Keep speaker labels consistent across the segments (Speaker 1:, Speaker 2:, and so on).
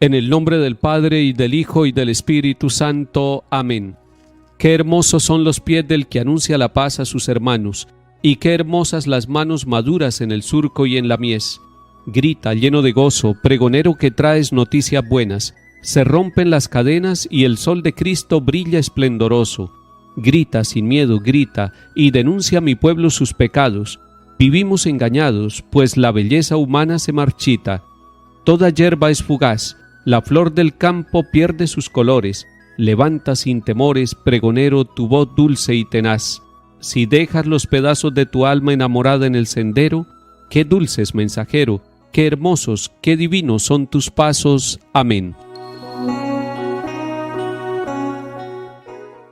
Speaker 1: En el nombre del Padre, y del Hijo, y del Espíritu Santo. Amén. Qué hermosos son los pies del que anuncia la paz a sus hermanos, y qué hermosas las manos maduras en el surco y en la mies. Grita lleno de gozo, pregonero que traes noticias buenas. Se rompen las cadenas y el sol de Cristo brilla esplendoroso. Grita sin miedo, grita, y denuncia a mi pueblo sus pecados. Vivimos engañados, pues la belleza humana se marchita. Toda hierba es fugaz, la flor del campo pierde sus colores. Levanta sin temores, pregonero, tu voz dulce y tenaz. Si dejas los pedazos de tu alma enamorada en el sendero, qué dulces, mensajero, qué hermosos, qué divinos son tus pasos. Amén.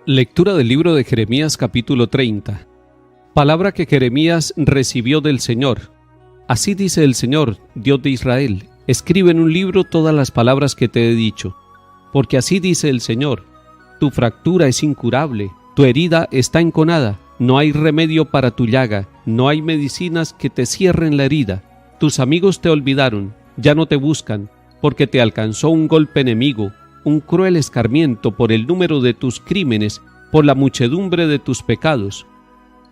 Speaker 1: Lectura del libro de Jeremías, capítulo 30. Palabra que Jeremías recibió del Señor. Así dice el Señor, Dios de Israel: escribe en un libro todas las palabras que te he dicho. Porque así dice el Señor: tu fractura es incurable, tu herida está enconada, no hay remedio para tu llaga, no hay medicinas que te cierren la herida. Tus amigos te olvidaron, ya no te buscan, porque te alcanzó un golpe enemigo, un cruel escarmiento por el número de tus crímenes, por la muchedumbre de tus pecados.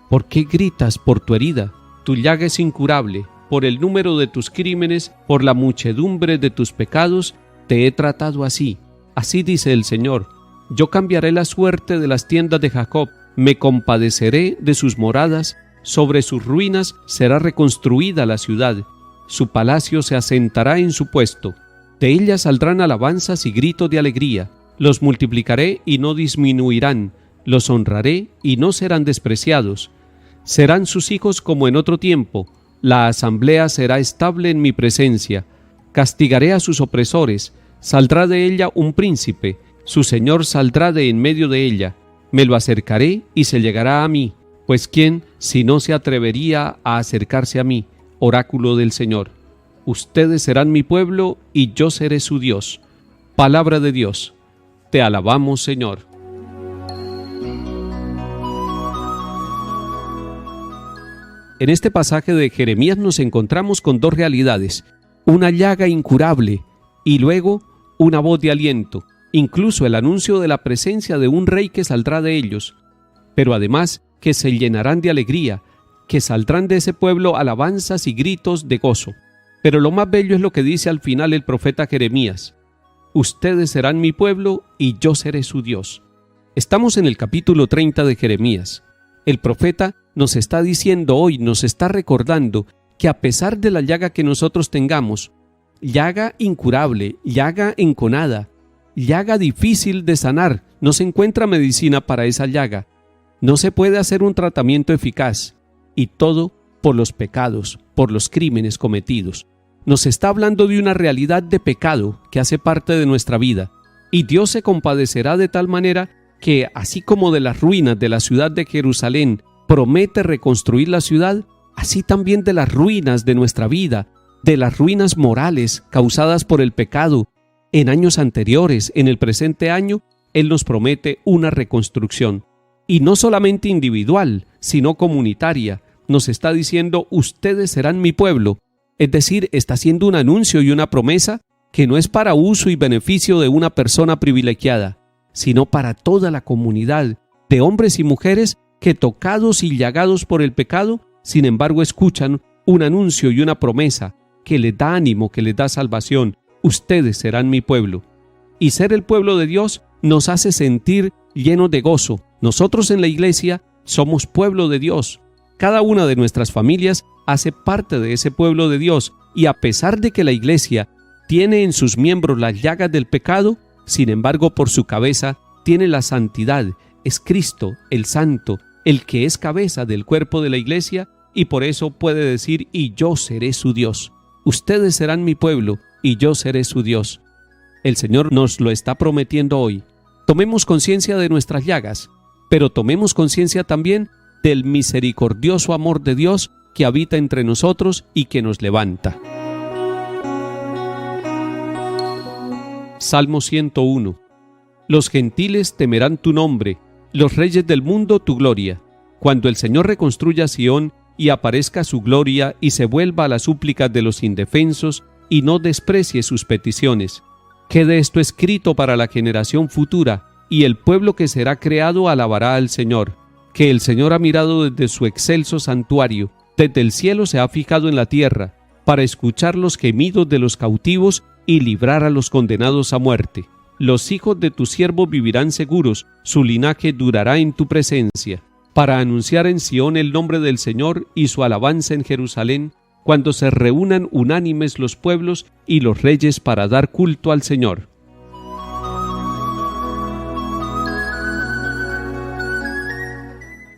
Speaker 1: ¿Por qué gritas por tu herida? Tu llaga es incurable, por el número de tus crímenes, por la muchedumbre de tus pecados, te he tratado así. Así dice el Señor: yo cambiaré la suerte de las tiendas de Jacob, me compadeceré de sus moradas, sobre sus ruinas será reconstruida la ciudad, su palacio se asentará en su puesto, de ella saldrán alabanzas y gritos de alegría, los multiplicaré y no disminuirán, los honraré y no serán despreciados, serán sus hijos como en otro tiempo, la asamblea será estable en mi presencia, castigaré a sus opresores, saldrá de ella un príncipe, su señor saldrá de en medio de ella, me lo acercaré y se llegará a mí, pues ¿quién si no se atrevería a acercarse a mí? Oráculo del Señor. Ustedes serán mi pueblo y yo seré su Dios. Palabra de Dios. Te alabamos, Señor. En este pasaje de Jeremías nos encontramos con dos realidades: una llaga incurable y luego una voz de aliento, incluso el anuncio de la presencia de un rey que saldrá de ellos, pero además que se llenarán de alegría, que saldrán de ese pueblo alabanzas y gritos de gozo. Pero lo más bello es lo que dice al final el profeta Jeremías: ustedes serán mi pueblo y yo seré su Dios. Estamos en el capítulo 30 de Jeremías. El profeta nos está diciendo hoy, nos está recordando que a pesar de la llaga que nosotros tengamos, llaga incurable, llaga enconada, llaga difícil de sanar, no se encuentra medicina para esa llaga, no se puede hacer un tratamiento eficaz, y todo por los pecados, por los crímenes cometidos. Nos está hablando de una realidad de pecado que hace parte de nuestra vida, y Dios se compadecerá de tal manera que, así como de las ruinas de la ciudad de Jerusalén promete reconstruir la ciudad, así también de las ruinas de nuestra vida, de las ruinas morales causadas por el pecado en años anteriores, en el presente año, Él nos promete una reconstrucción. Y no solamente individual, sino comunitaria. Nos está diciendo: ustedes serán mi pueblo. Es decir, está haciendo un anuncio y una promesa que no es para uso y beneficio de una persona privilegiada, sino para toda la comunidad de hombres y mujeres que, tocados y llagados por el pecado, sin embargo escuchan un anuncio y una promesa que les da ánimo, que les da salvación. Ustedes serán mi pueblo. Y ser el pueblo de Dios nos hace sentir llenos de gozo. Nosotros en la iglesia somos pueblo de Dios. Cada una de nuestras familias hace parte de ese pueblo de Dios, y a pesar de que la iglesia tiene en sus miembros las llagas del pecado, sin embargo por su cabeza tiene la santidad. Es Cristo, el Santo, el que es cabeza del cuerpo de la iglesia, y por eso puede decir: y yo seré su Dios. Ustedes serán mi pueblo y yo seré su Dios. El Señor nos lo está prometiendo hoy. Tomemos conciencia de nuestras llagas, pero tomemos conciencia también del misericordioso amor de Dios que habita entre nosotros y que nos levanta. Salmo 101. Los gentiles temerán tu nombre, los reyes del mundo tu gloria. Cuando el Señor reconstruya Sión y aparezca su gloria y se vuelva a las súplicas de los indefensos y no desprecie sus peticiones. Quede esto escrito para la generación futura, y el pueblo que será creado alabará al Señor, que el Señor ha mirado desde su excelso santuario, desde el cielo se ha fijado en la tierra, para escuchar los gemidos de los cautivos y librar a los condenados a muerte. Los hijos de tu siervo vivirán seguros, su linaje durará en tu presencia, para anunciar en Sión el nombre del Señor y su alabanza en Jerusalén, cuando se reúnan unánimes los pueblos y los reyes para dar culto al Señor.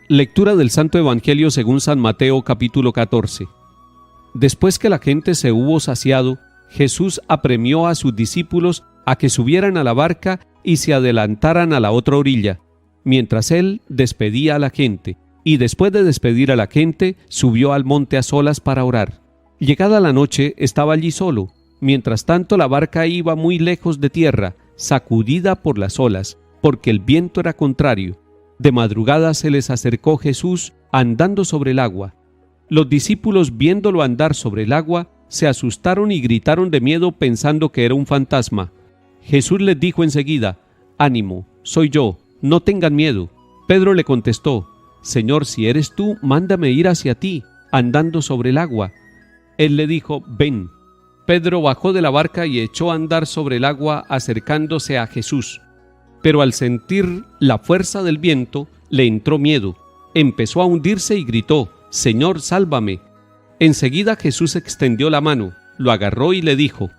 Speaker 1: Lectura del Santo Evangelio según San Mateo, capítulo 14. Después que la gente se hubo saciado, Jesús apremió a sus discípulos a que subieran a la barca y se adelantaran a la otra orilla, mientras él despedía a la gente, y después de despedir a la gente, subió al monte a solas para orar. Llegada la noche, estaba allí solo. Mientras tanto, la barca iba muy lejos de tierra, sacudida por las olas, porque el viento era contrario. De madrugada se les acercó Jesús andando sobre el agua. Los discípulos, viéndolo andar sobre el agua, se asustaron y gritaron de miedo pensando que era un fantasma. Jesús les dijo enseguida: «Ánimo, soy yo, no tengan miedo». Pedro le contestó: «Señor, si eres tú, mándame ir hacia ti, andando sobre el agua». Él le dijo: «Ven». Pedro bajó de la barca y echó a andar sobre el agua acercándose a Jesús. Pero al sentir la fuerza del viento, le entró miedo. Empezó a hundirse y gritó: «Señor, sálvame». Enseguida Jesús extendió la mano, lo agarró y le dijo: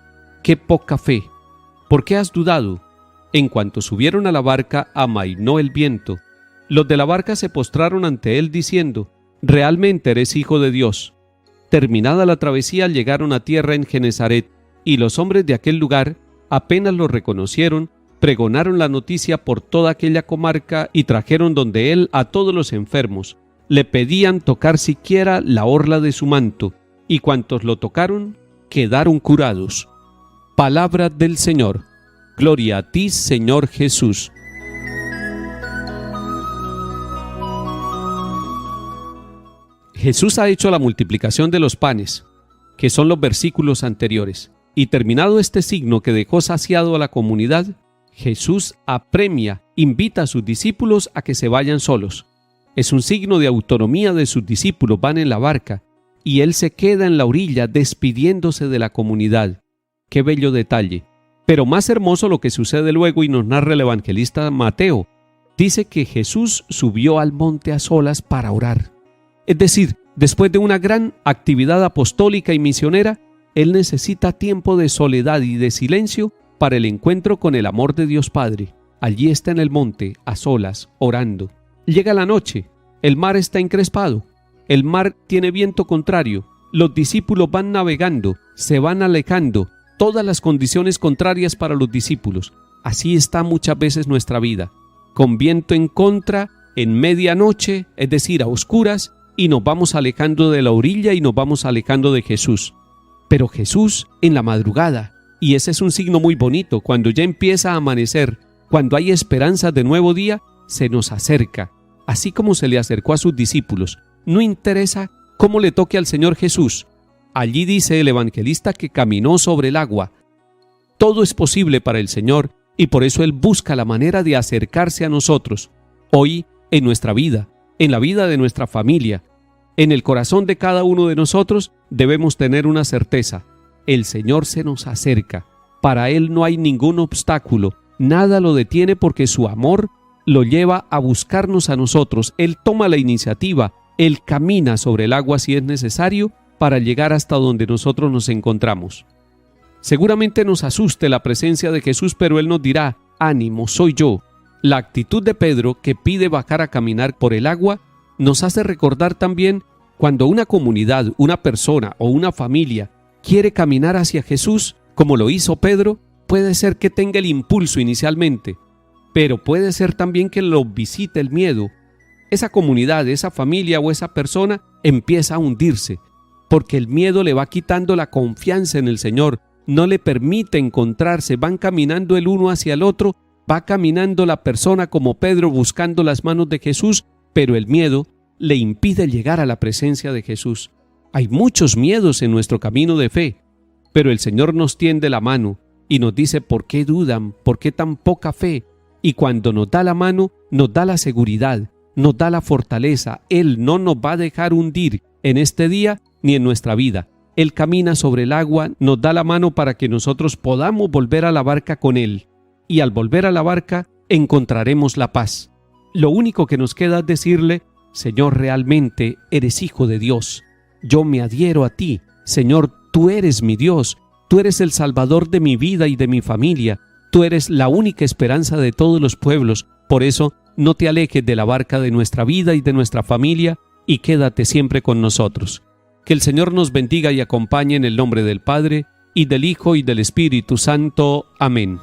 Speaker 1: «¡Qué poca fe! ¿Por qué has dudado?». En cuanto subieron a la barca, amainó el viento. Los de la barca se postraron ante él diciendo: «Realmente eres hijo de Dios». Terminada la travesía, llegaron a tierra en Genesaret, y los hombres de aquel lugar, apenas lo reconocieron, pregonaron la noticia por toda aquella comarca y trajeron donde él a todos los enfermos. Le pedían tocar siquiera la orla de su manto, y cuantos lo tocaron quedaron curados. Palabra del Señor. Gloria a ti, Señor Jesús. Jesús ha hecho la multiplicación de los panes, que son los versículos anteriores, y terminado este signo que dejó saciado a la comunidad, Jesús apremia, invita a sus discípulos a que se vayan solos. Es un signo de autonomía de sus discípulos, van en la barca, y él se queda en la orilla despidiéndose de la comunidad. ¡Qué bello detalle! Pero más hermoso lo que sucede luego y nos narra el evangelista Mateo. Dice que Jesús subió al monte a solas para orar. Es decir, después de una gran actividad apostólica y misionera, él necesita tiempo de soledad y de silencio para el encuentro con el amor de Dios Padre. Allí está en el monte, a solas, orando. Llega la noche, el mar está encrespado, el mar tiene viento contrario, los discípulos van navegando, se van alejando, todas las condiciones contrarias para los discípulos. Así está muchas veces nuestra vida, con viento en contra, en medianoche, es decir, a oscuras, y nos vamos alejando de la orilla y nos vamos alejando de Jesús. Pero Jesús en la madrugada, y ese es un signo muy bonito, cuando ya empieza a amanecer, cuando hay esperanza de nuevo día, se nos acerca, así como se le acercó a sus discípulos. No interesa cómo le toque al Señor Jesús. Allí dice el evangelista que caminó sobre el agua. Todo es posible para el Señor y por eso Él busca la manera de acercarse a nosotros. Hoy, en nuestra vida, en la vida de nuestra familia, en el corazón de cada uno de nosotros, debemos tener una certeza. El Señor se nos acerca. Para Él no hay ningún obstáculo. Nada lo detiene porque su amor lo lleva a buscarnos a nosotros. Él toma la iniciativa. Él camina sobre el agua si es necesario para llegar hasta donde nosotros nos encontramos. Seguramente nos asuste la presencia de Jesús, pero Él nos dirá: «Ánimo, soy yo». La actitud de Pedro, que pide bajar a caminar por el agua, nos hace recordar también cuando una comunidad, una persona o una familia quiere caminar hacia Jesús, como lo hizo Pedro, puede ser que tenga el impulso inicialmente, pero puede ser también que lo visite el miedo. Esa comunidad, esa familia o esa persona empieza a hundirse, porque el miedo le va quitando la confianza en el Señor, no le permite encontrarse, van caminando el uno hacia el otro, va caminando la persona como Pedro buscando las manos de Jesús, pero el miedo le impide llegar a la presencia de Jesús. Hay muchos miedos en nuestro camino de fe, pero el Señor nos tiende la mano, y nos dice por qué dudan, por qué tan poca fe. Y cuando nos da la mano, nos da la seguridad, nos da la fortaleza. Él no nos va a dejar hundir en este día ni en nuestra vida. Él camina sobre el agua, nos da la mano para que nosotros podamos volver a la barca con Él. Y al volver a la barca, encontraremos la paz. Lo único que nos queda es decirle: Señor, realmente eres Hijo de Dios. Yo me adhiero a ti. Señor, tú eres mi Dios. Tú eres el Salvador de mi vida y de mi familia. Tú eres la única esperanza de todos los pueblos. Por eso, no te alejes de la barca de nuestra vida y de nuestra familia, y quédate siempre con nosotros. Que el Señor nos bendiga y acompañe en el nombre del Padre, y del Hijo, y del Espíritu Santo. Amén.